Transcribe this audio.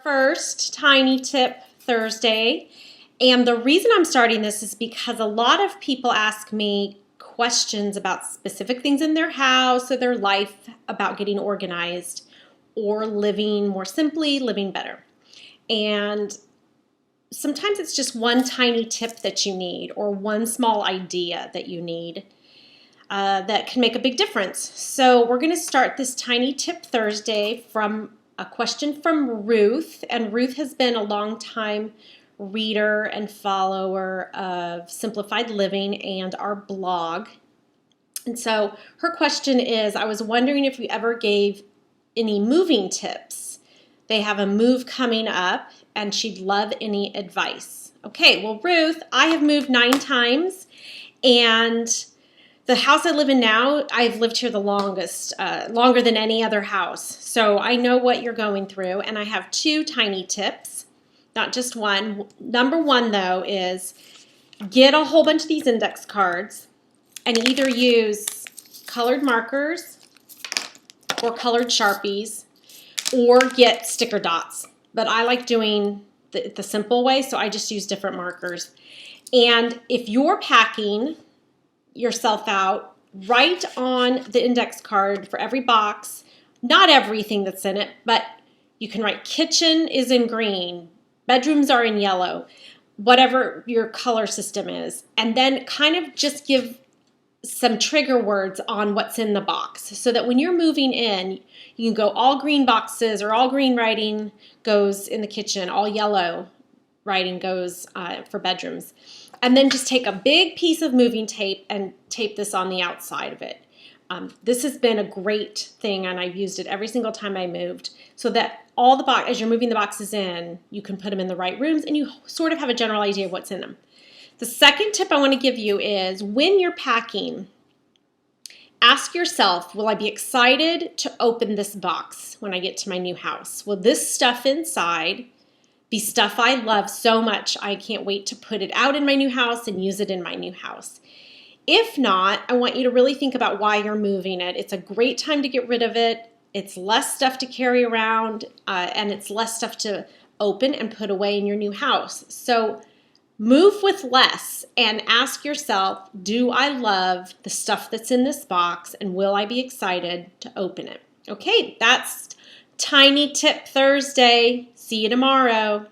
first Tiny Tip Thursday. And the reason I'm starting this is because a lot of people ask me questions about specific things in their house or their life about getting organized or living more simply, living better. And sometimes it's just one tiny tip that you need or one small idea that you need that can make a big difference. So we're going to start this Tiny Tip Thursday from a question from Ruth. And Ruth has been a long time reader and follower of Simplified Living and our blog. And so her question is, I was wondering if you ever gave any moving tips. They have a move coming up and she'd love any advice. Okay, well, Ruth, I have moved 9 times, and the house I live in now, I've lived here the longest, longer than any other house. So I know what you're going through, and I have 2 tiny tips, not just one. Number 1, though, is get a whole bunch of these index cards and either use colored markers or colored Sharpies or get sticker dots. But I like doing the simple way, so I just use different markers. And if you're packing yourself out, write on the index card for every box, not everything that's in it, but you can write kitchen is in green, bedrooms are in yellow, whatever your color system is, and then kind of just give some trigger words on what's in the box so that when you're moving in, you can go all green boxes or all green writing goes in the kitchen, all yellow writing goes for bedrooms. And then just take a big piece of moving tape and tape this on the outside of it. This has been a great thing, and I've used it every single time I moved, so that all the as you're moving the boxes in, you can put them in the right rooms and you sort of have a general idea of what's in them. The second tip I want to give you is when you're packing, ask yourself, will I be excited to open this box when I get to my new house? Will this stuff inside be stuff I love so much I can't wait to put it out in my new house and use it in my new house? If not, I want you to really think about why you're moving it. It's a great time to get rid of it. It's less stuff to carry around, and it's less stuff to open and put away in your new house. So move with less and ask yourself, do I love the stuff that's in this box, and will I be excited to open it? Okay, that's Tiny Tip Thursday. See you tomorrow.